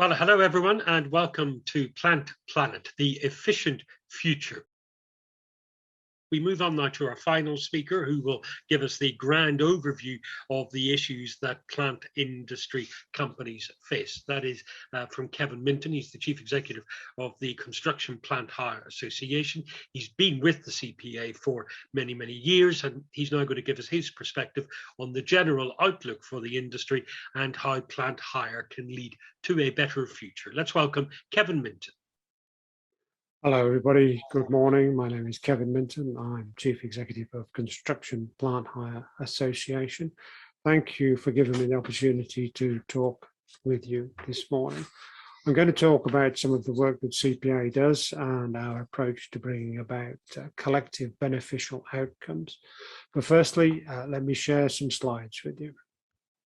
Well, hello everyone, and welcome to Plant Planet, the efficient future. We move on now to our final speaker, who will give us the grand overview of the issues that plant industry companies face. That is from Kevin Minton. He's the Chief Executive of the Construction Plant Hire Association. He's been with the CPA for many, many years, and he's now going to give us his perspective on the general outlook for the industry and how plant hire can lead to a better future. Let's welcome Kevin Minton. Hello everybody, good morning. My name is Kevin Minton. I'm Chief Executive of Construction Plant Hire Association. Thank you for giving me the opportunity to talk with you this morning. I'm going to talk about some of the work that CPA does and our approach to bringing about collective beneficial outcomes. But firstly, let me share some slides with you.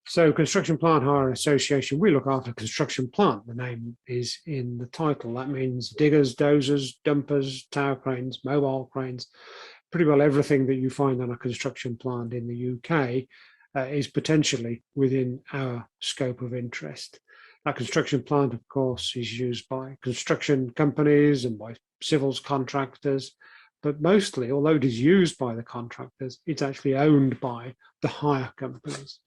So Construction Plant Hire Association, we look after construction plant. The name is in the title. That means diggers, dozers, dumpers, tower cranes, mobile cranes. Pretty well everything that you find on a construction plant in the UK is potentially within our scope of interest. That construction plant, of course, is used by construction companies and by civils contractors, but mostly, although it is used by the contractors, it's actually owned by the hire companies.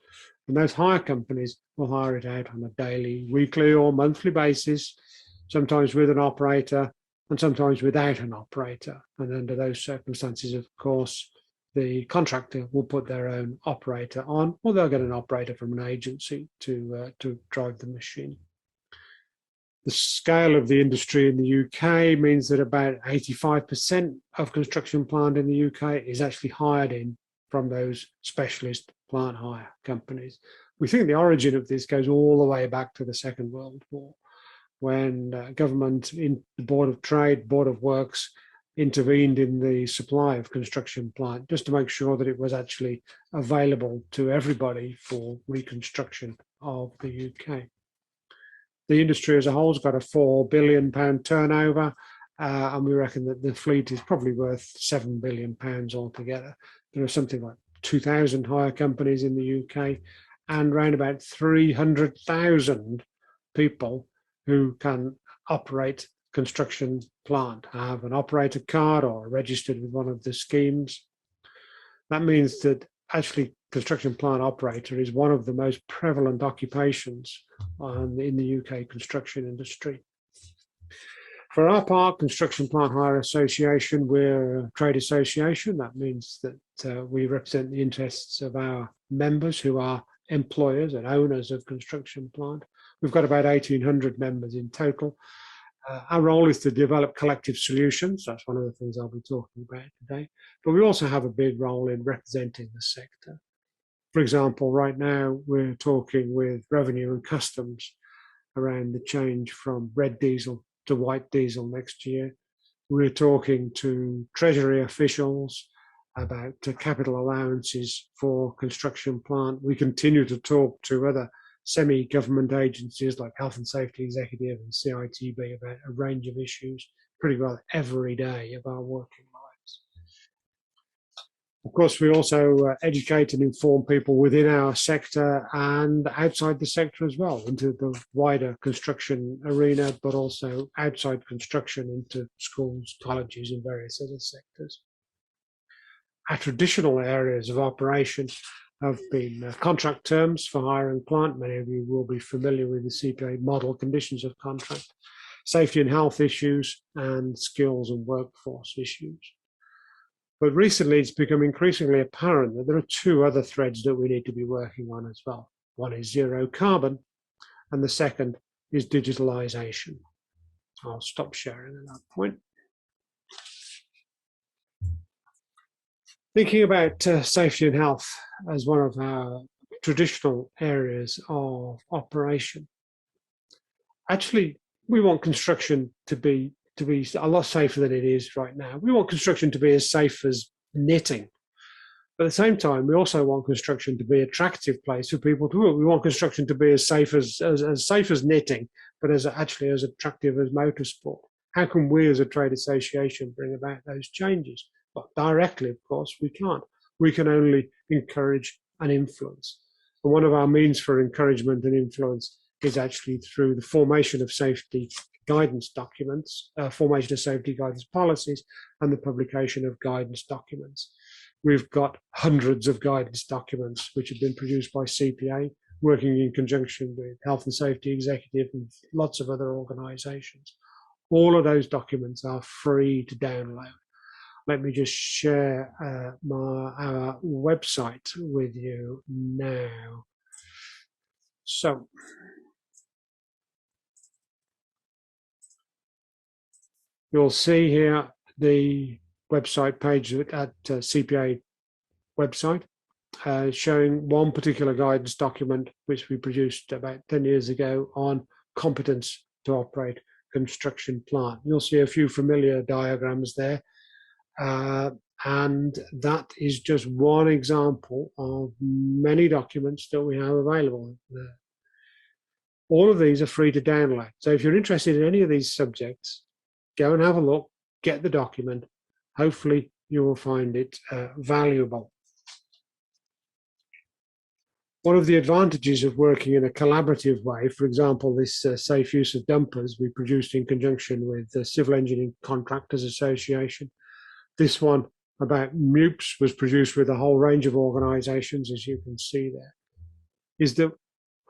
And those hire companies will hire it out on a daily, weekly or monthly basis, sometimes with an operator and sometimes without an operator. And under those circumstances, of course, the contractor will put their own operator on, or they'll get an operator from an agency to drive the machine. The scale of the industry in the UK means that about 85% of construction plant in the UK is actually hired in from those specialist plant hire companies. We think the origin of this goes all the way back to the Second World War, when government, in the Board of Trade, Board of Works, intervened in the supply of construction plant just to make sure that it was actually available to everybody for reconstruction of the UK. The industry as a whole has got a £4 billion turnover, and we reckon that the fleet is probably worth £7 billion altogether. There are something like 2,000 hire companies in the UK and around about 300,000 people who can operate construction plant, have an operator card or are registered with one of the schemes. That means that actually construction plant operator is one of the most prevalent occupations in the UK construction industry. For our part, Construction Plant Hire Association, we're a trade association. That means that we represent the interests of our members who are employers and owners of construction plant. We've got about 1,800 members in total. Our role is to develop collective solutions. That's one of the things I'll be talking about today. But we also have a big role in representing the sector. For example, right now we're talking with Revenue and Customs around the change from red diesel to white diesel next year. We're talking to Treasury officials about capital allowances for construction plant. We continue to talk to other semi-government agencies like Health and Safety Executive and CITB about a range of issues pretty well every day of our working lives. Of course, we also educate and inform people within our sector and outside the sector as well, into the wider construction arena, but also outside construction into schools, colleges, and various other sectors. Our traditional areas of operation have been contract terms for hiring plant. Many of you will be familiar with the CPA model conditions of contract, safety and health issues, and skills and workforce issues. But recently, it's become increasingly apparent that there are two other threads that we need to be working on as well. One is zero carbon, and the second is digitalization. I'll stop sharing at that point. Thinking about safety and health as one of our traditional areas of operation. Actually, we want construction to be a lot safer than it is right now. We want construction to be as safe as knitting. But at the same time, we also want construction to be an attractive place for people to work. We want construction to be as safe as knitting, but actually as attractive as motorsport. How can we as a trade association bring about those changes? Well, directly, of course, we can't. We can only encourage and influence. And one of our means for encouragement and influence is actually through the formation of safety guidance documents, formation of safety guidance policies, and the publication of guidance documents. We've got hundreds of guidance documents which have been produced by CPA, working in conjunction with Health and Safety Executive and lots of other organisations. All of those documents are free to download. Let me just share our website with you now. So, you'll see here the website page at CPA website, showing one particular guidance document which we produced about 10 years ago on competence to operate construction plant. You'll see a few familiar diagrams there, and that is just one example of many documents that we have available. All of these are free to download. So if you're interested in any of these subjects, go and have a look, get the document. Hopefully you will find it valuable. One of the advantages of working in a collaborative way, for example, this safe use of dumpers we produced in conjunction with the Civil Engineering Contractors Association. This one about MUPS was produced with a whole range of organisations, as you can see there, is that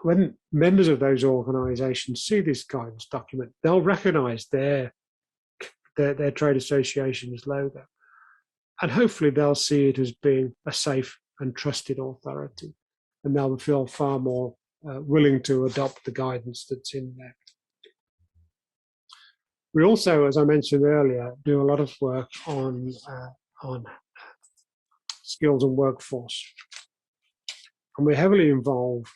when members of those organisations see this guidance document, they'll recognise their trade association's logo. And hopefully they'll see it as being a safe and trusted authority. And they'll feel far more willing to adopt the guidance that's in there. We also, as I mentioned earlier, do a lot of work on skills and workforce. And we're heavily involved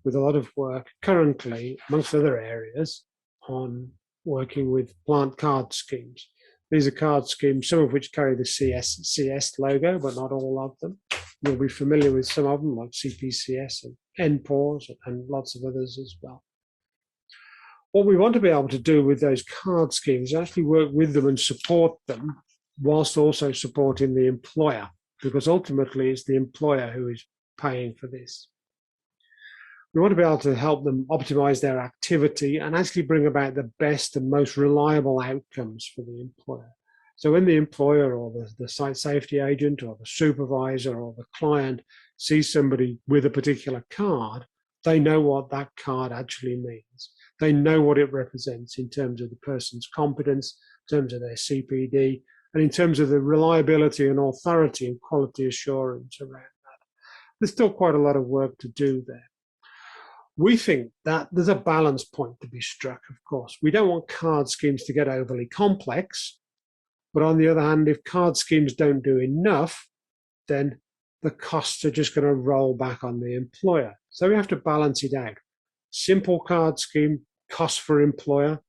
with a lot of work currently, amongst other areas, on working with plant card schemes. These are card schemes, some of which carry the CS logo, but not all of them. You'll be familiar with some of them, like CPCS and NPAWS and lots of others as well. What we want to be able to do with those card schemes is actually work with them and support them, whilst also supporting the employer, because ultimately it's the employer who is paying for this. We want to be able to help them optimize their activity and actually bring about the best and most reliable outcomes for the employer. So when the employer or the site safety agent or the supervisor or the client sees somebody with a particular card, they know what that card actually means. They know what it represents in terms of the person's competence, in terms of their CPD, and in terms of the reliability and authority and quality assurance around that. There's still quite a lot of work to do there. We think that there's a balance point to be struck, of course. We don't want card schemes to get overly complex, but on the other hand, if card schemes don't do enough, then the costs are just going to roll back on the employer. So we have to balance it out. Simple card scheme, cost for employer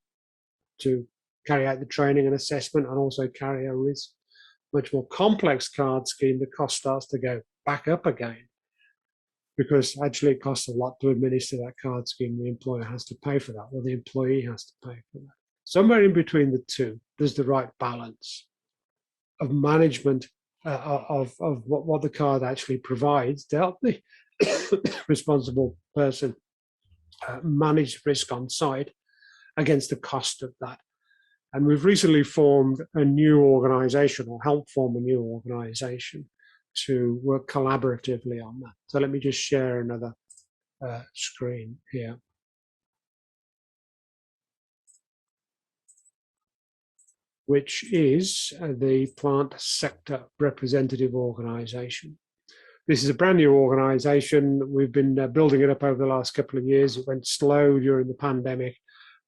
to carry out the training and assessment and also carry a risk. Much more complex card scheme, the cost starts to go back up again, because actually it costs a lot to administer that card scheme. The employer has to pay for that, or the employee has to pay for that. Somewhere in between the two, there's the right balance of management of what the card actually provides to help the responsible person manage risk on site against the cost of that. And we've recently formed a new organisation, or helped form a new organisation, to work collaboratively on that. So let me just share another screen here. Which is the Plant Sector Representative Organisation. This is a brand new organisation. We've been building it up over the last couple of years. It went slow during the pandemic,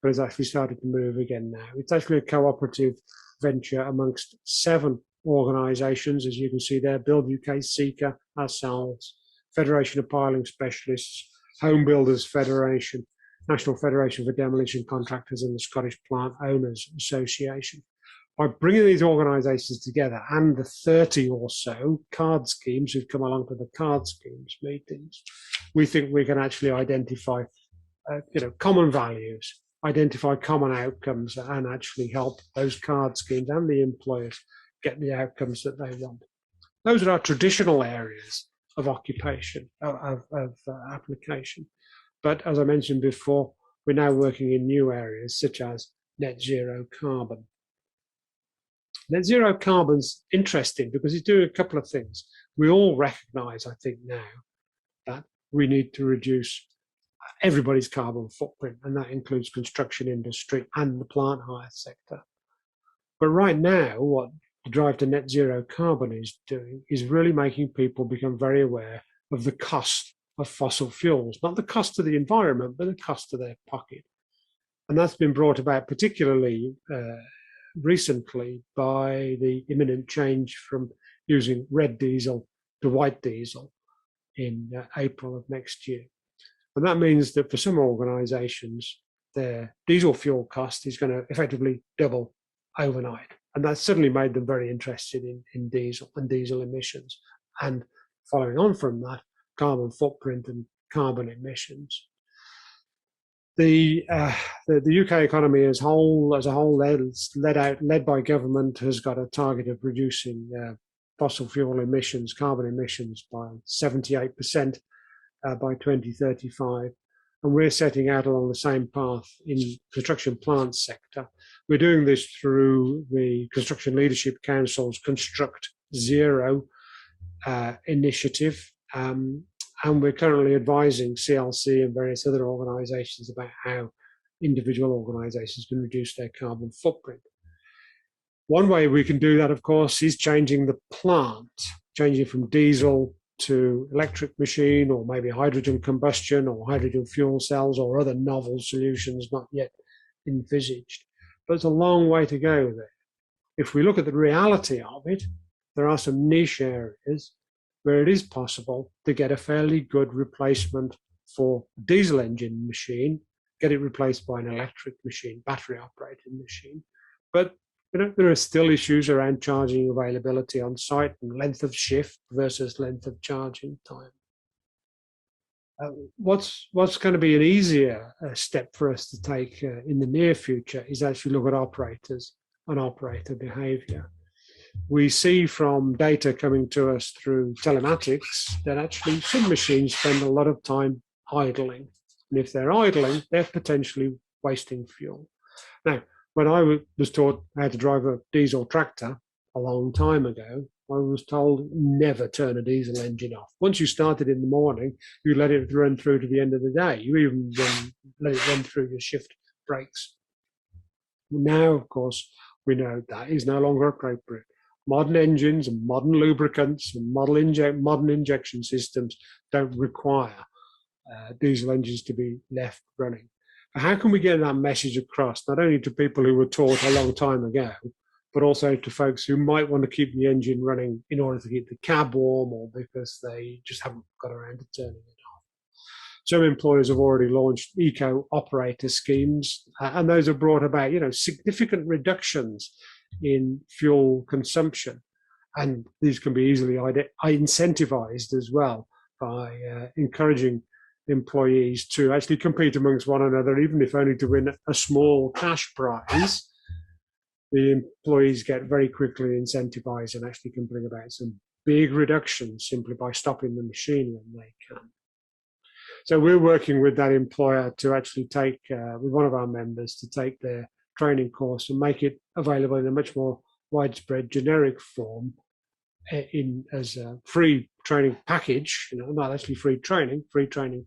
but has actually started to move again now. It's actually a cooperative venture amongst 7 organisations, as you can see there: Build UK, Seeker, ourselves, Federation of Piling Specialists, Home Builders Federation, National Federation for Demolition Contractors, and the Scottish Plant Owners Association. By bringing these organisations together and the 30 or so card schemes who've come along to the card schemes meetings, we think we can actually identify common values, identify common outcomes, and actually help those card schemes and the employers get the outcomes that they want. Those are our traditional areas of occupation, of application. But as I mentioned before, we're now working in new areas such as net zero carbon. Net zero carbon's interesting because it's doing a couple of things. We all recognize, I think now, that we need to reduce everybody's carbon footprint, and that includes construction industry and the plant hire sector. But right now, what the drive to net zero carbon is doing is really making people become very aware of the cost of fossil fuels, not the cost to the environment, but the cost to their pocket. And that's been brought about particularly recently by the imminent change from using red diesel to white diesel in April of next year. And that means that for some organizations, their diesel fuel cost is going to effectively double overnight. And that's suddenly made them very interested in diesel and diesel emissions. And following on from that, carbon footprint and carbon emissions. The UK economy as a whole, led by government, has got a target of reducing fossil fuel emissions, carbon emissions by 78% by 2035. And we're setting out along the same path in construction plant sector. We're doing this through the Construction Leadership Council's Construct Zero initiative. And we're currently advising CLC and various other organisations about how individual organisations can reduce their carbon footprint. One way we can do that, of course, is changing the plant, changing from diesel to electric machine, or maybe hydrogen combustion or hydrogen fuel cells or other novel solutions not yet envisaged. But it's a long way to go there. If we look at the reality of it, there are some niche areas where it is possible to get a fairly good replacement for a diesel engine machine, get it replaced by an electric machine, battery operated machine. But there are still issues around charging availability on site and length of shift versus length of charging time. What's going to be an easier step for us to take in the near future is actually look at operators and operator behavior. We see from data coming to us through telematics that actually some machines spend a lot of time idling. And if they're idling, they're potentially wasting fuel. Now, when I was taught how to drive a diesel tractor a long time ago, I was told never turn a diesel engine off. Once you start it in the morning, you let it run through to the end of the day. You even let it run through your shift breaks. Now, of course, we know that is no longer appropriate. Modern engines and modern lubricants and modern injection systems don't require diesel engines to be left running. How can we get that message across, not only to people who were taught a long time ago, but also to folks who might want to keep the engine running in order to keep the cab warm or because they just haven't got around to turning it off? Some employers have already launched eco-operator schemes, and those have brought about, significant reductions in fuel consumption. And these can be easily incentivized as well by encouraging employees to actually compete amongst one another, even if only to win a small cash prize. The employees get very quickly incentivized and actually can bring about some big reductions simply by stopping the machine when they can. So we're working with that employer to actually take, with one of our members, to take their training course and make it available in a much more widespread generic form as a free training package, not actually free training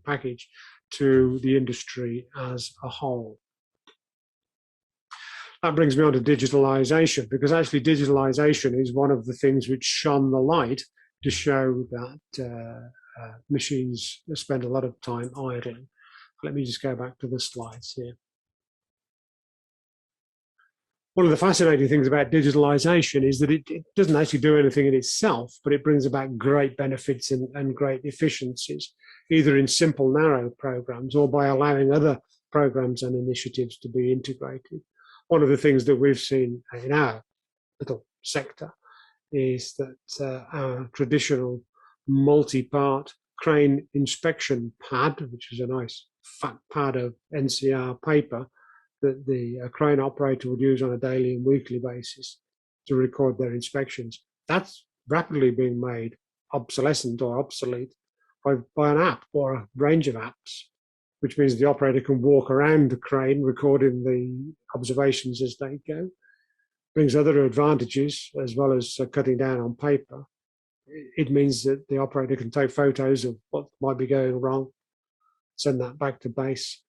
package to the industry as a whole. That brings me on to digitalization, because actually digitalization is one of the things which shone the light to show that machines spend a lot of time idling. Let me just go back to the slides here. One of the fascinating things about digitalization is that it doesn't actually do anything in itself, but it brings about great benefits and great efficiencies, either in simple, narrow programs or by allowing other programs and initiatives to be integrated. One of the things that we've seen in our little sector is that our traditional multi-part crane inspection pad, which is a nice fat pad of NCR paper, that the crane operator would use on a daily and weekly basis to record their inspections. That's rapidly being made obsolescent or obsolete by an app or a range of apps. which means the operator can walk around the crane recording the observations as they go. Brings other advantages as well as cutting down on paper. It means that the operator can take photos of what might be going wrong, send that back to base.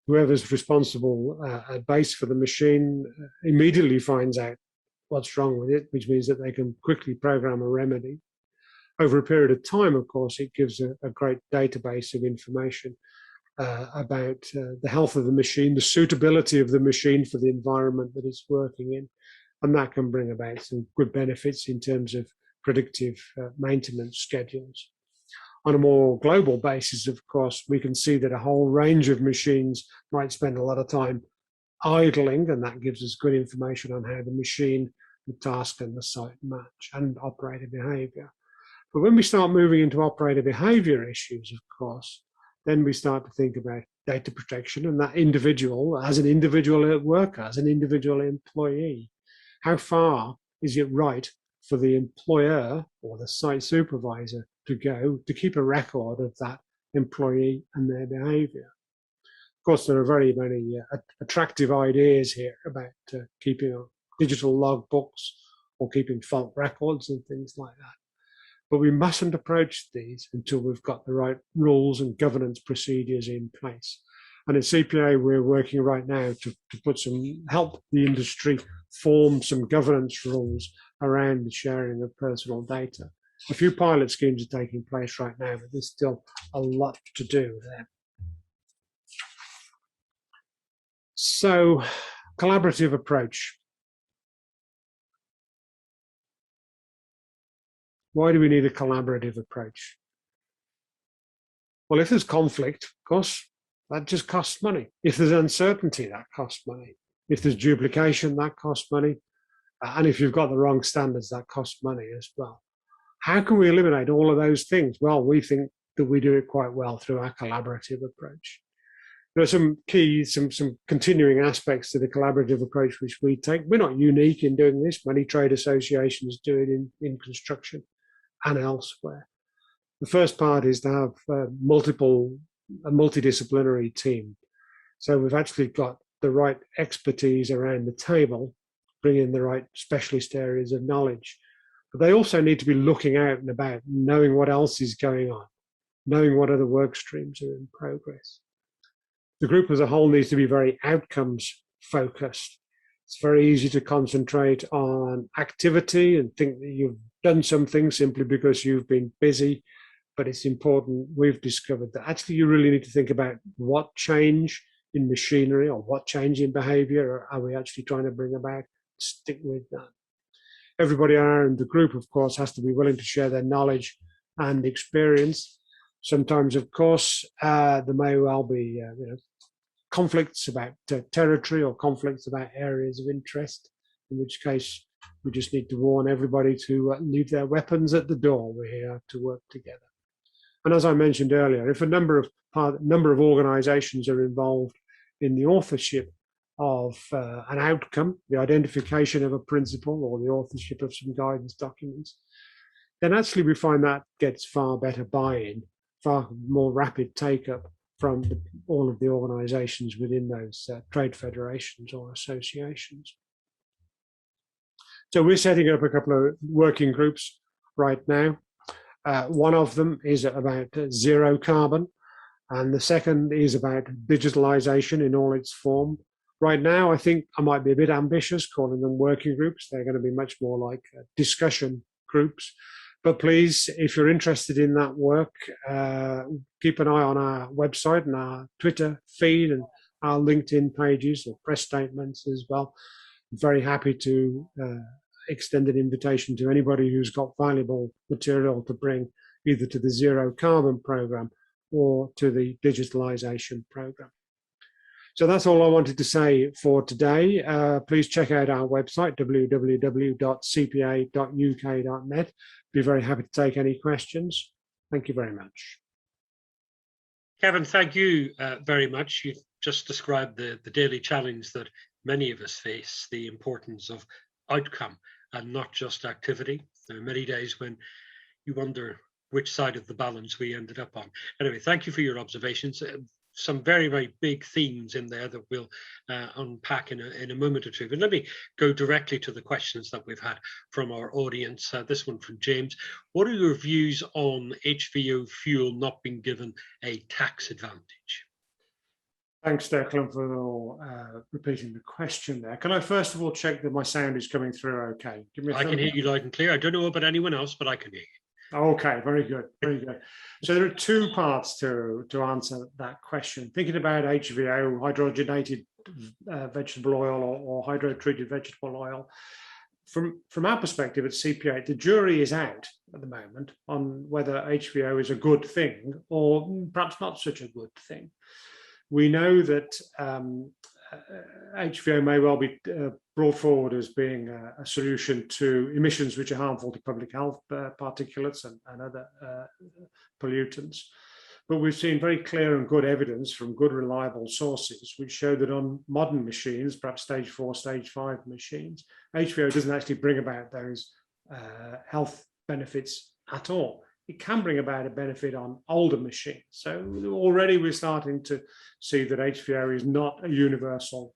Whoever's responsible at base for the machine immediately finds out what's wrong with it, which means that they can quickly program a remedy. Over a period of time, of course, it gives a great database of information about the health of the machine, the suitability of the machine for the environment that it's working in. And that can bring about some good benefits in terms of predictive maintenance schedules. On a more global basis, of course, we can see that a whole range of machines might spend a lot of time idling, and that gives us good information on how the machine, the task, and the site match, and operator behavior. But when we start moving into operator behavior issues, of course, then we start to think about data protection and that individual, as an individual worker, as an individual employee. How far is it right for the employer or the site supervisor to go to keep a record of that employee and their behavior? Of course, there are very many attractive ideas here about keeping digital logbooks or keeping fault records and things like that. But we mustn't approach these until we've got the right rules and governance procedures in place. And at CPA, we're working right now to put help the industry form some governance rules around the sharing of personal data. A few pilot schemes are taking place right now, but there's still a lot to do there. So, collaborative approach. Why do we need a collaborative approach? Well, if there's conflict, of course, that just costs money. If there's uncertainty, that costs money. If there's duplication, that costs money. And if you've got the wrong standards, that costs money as well. How can we eliminate all of those things? Well, we think that we do it quite well through our collaborative approach. There are some continuing aspects to the collaborative approach which we take. We're not unique in doing this. Many trade associations do it in construction and elsewhere. The first part is to have a multidisciplinary team. So we've actually got the right expertise around the table, bring in the right specialist areas of knowledge. But they also need to be looking out and about, knowing what else is going on, knowing what other work streams are in progress. The group as a whole needs to be very outcomes focused. It's very easy to concentrate on activity and think that you've done something simply because you've been busy. But it's important, we've discovered that actually you really need to think about what change in machinery or what change in behavior are we actually trying to bring about. Stick with that. Everybody around the group, of course, has to be willing to share their knowledge and experience. Sometimes, of course, there may well be conflicts about territory or conflicts about areas of interest, in which case we just need to warn everybody to leave their weapons at the door. We're here to work together. And as I mentioned earlier, if a number of organizations are involved in the authorship of an outcome, the identification of a principle or the authorship of some guidance documents, then actually we find that gets far better buy-in, far more rapid take-up from all of the organizations within those trade federations or associations. So we're setting up a couple of working groups right now. One of them is about zero carbon, and the second is about digitalization in all its form. Right now, I think I might be a bit ambitious calling them working groups. They're going to be much more like discussion groups. But please, if you're interested in that work, keep an eye on our website and our Twitter feed and our LinkedIn pages or press statements as well. I'm very happy to extend an invitation to anybody who's got valuable material to bring either to the zero carbon program or to the digitalization program. So that's all I wanted to say for today. Please check out our website, www.cpa.uk.net. Be very happy to take any questions. Thank you very much. Kevin, thank you very much. You've just described the daily challenge that many of us face, the importance of outcome and not just activity. There are many days when you wonder which side of the balance we ended up on. Anyway, thank you for your observations. some very, very big themes in there that we'll unpack in a moment or two. But let me go directly to the questions that we've had from our audience. This one from James. What are your views on HVO fuel not being given a tax advantage? Thanks, Declan, for repeating the question there. Can I first of all check that my sound is coming through okay? Give me a I can hear you loud and clear. I don't know about anyone else, but I can hear you. Okay, very good, very good. So there are two parts to answer that question. Thinking about HVO, hydrogenated vegetable oil or hydro-treated vegetable oil, from our perspective at CPA, the jury is out at the moment on whether HVO is a good thing or perhaps not such a good thing. We know that HVO may well be brought forward as being a solution to emissions which are harmful to public health, particulates and other pollutants. But we've seen very clear and good evidence from good reliable sources which show that on modern machines, perhaps stage 4, stage 5 machines, HVO doesn't actually bring about those health benefits at all. It can bring about a benefit on older machines. So already we're starting to see that HVO is not a universal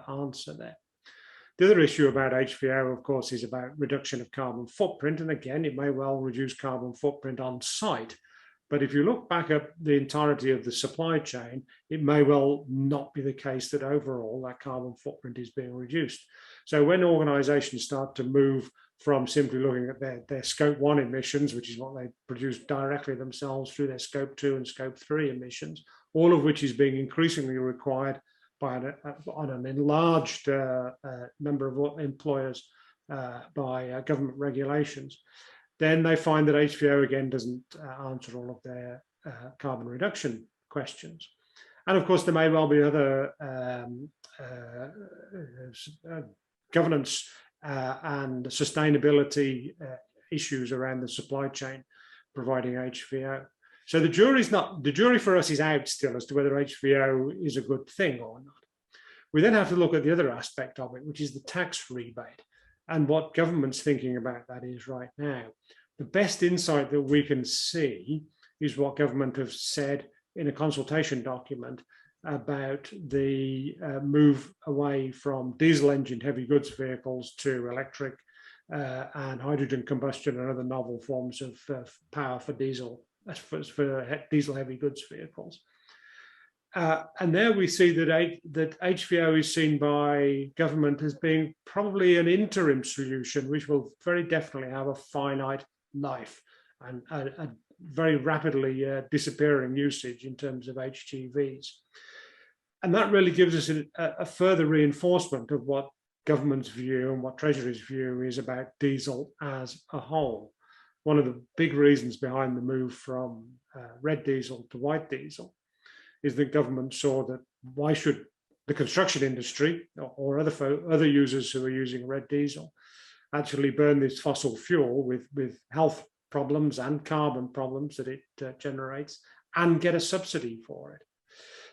answer there. The other issue about HVO, of course, is about reduction of carbon footprint. And again, it may well reduce carbon footprint on site. But if you look back at the entirety of the supply chain, it may well not be the case that overall that carbon footprint is being reduced. So when organizations start to move from simply looking at their scope 1 emissions, which is what they produce directly themselves, through their scope 2 and scope 3 emissions, all of which is being increasingly required by on an enlarged number of employers by government regulations, then they find that HVO again doesn't answer all of their carbon reduction questions. And of course, there may well be other governance and sustainability issues around the supply chain providing HVO. So the jury for us is out still as to whether HVO is a good thing or not. We then have to look at the other aspect of it, which is the tax rebate and what government's thinking about that is right now. The best insight that we can see is what government have said in a consultation document about the move away from diesel-engined heavy goods vehicles to electric and hydrogen combustion and other novel forms of power for diesel heavy goods vehicles. And there we see that HVO is seen by government as being probably an interim solution, which will very definitely have a finite life and a very rapidly disappearing usage in terms of HGVs. And that really gives us a further reinforcement of what government's view and what Treasury's view is about diesel as a whole. One of the big reasons behind the move from red diesel to white diesel is that government saw that why should the construction industry or other users who are using red diesel actually burn this fossil fuel with health problems and carbon problems that it generates and get a subsidy for it.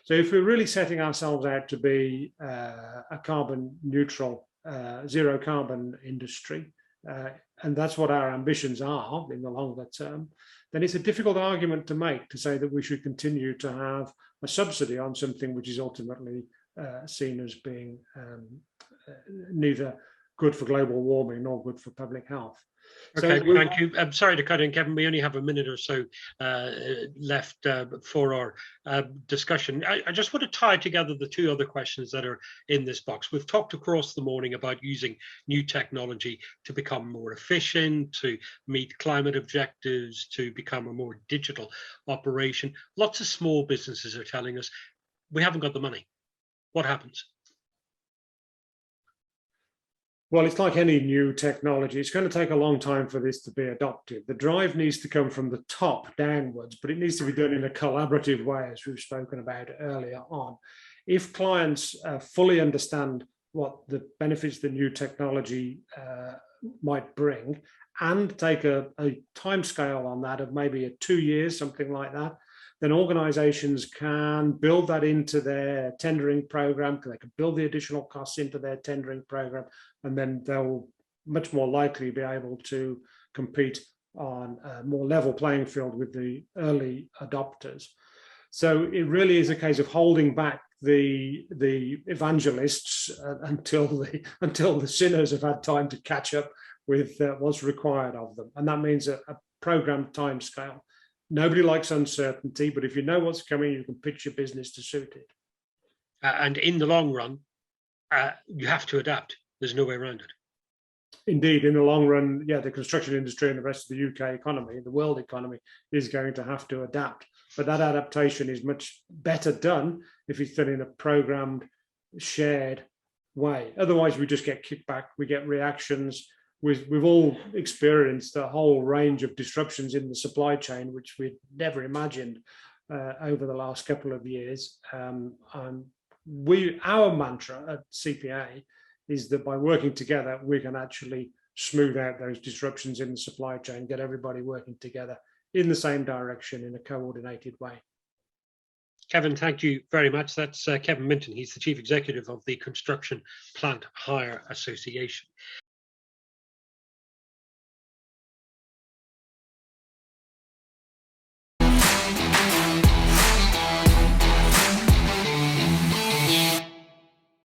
So if we're really setting ourselves out to be a carbon neutral, zero carbon industry, and that's what our ambitions are in the longer term, then it's a difficult argument to make to say that we should continue to have a subsidy on something which is ultimately seen as being neither good for global warming nor good for public health. Okay, so thank you. I'm sorry to cut in, Kevin. We only have a minute or so left for our discussion. I just want to tie together the two other questions that are in this box. We've talked across the morning about using new technology to become more efficient, to meet climate objectives, to become a more digital operation. Lots of small businesses are telling us, we haven't got the money. What happens? Well, it's like any new technology. It's going to take a long time for this to be adopted. The drive needs to come from the top downwards, but it needs to be done in a collaborative way, as we've spoken about earlier on. If clients fully understand what the benefits the new technology might bring and take a time scale on that of maybe 2 years, something like that, then organizations can build that into their tendering program. They can build the additional costs into their tendering program, and then they'll much more likely be able to compete on a more level playing field with the early adopters. So it really is a case of holding back the evangelists until the sinners have had time to catch up with what's required of them, and that means a programmed timescale. Nobody likes uncertainty, but if you know what's coming, you can pitch your business to suit it. And in the long run, you have to adapt. There's no way around it. Indeed, in the long run, yeah, the construction industry and the rest of the UK economy, the world economy, is going to have to adapt. But that adaptation is much better done if it's done in a programmed, shared way. Otherwise, we just get kickback, we get reactions. We've all experienced a whole range of disruptions in the supply chain, which we'd never imagined over the last couple of years. Our mantra at CPA is that by working together, we can actually smooth out those disruptions in the supply chain, get everybody working together in the same direction in a coordinated way. Kevin, thank you very much. That's Kevin Minton. He's the Chief Executive of the Construction Plant Hire Association.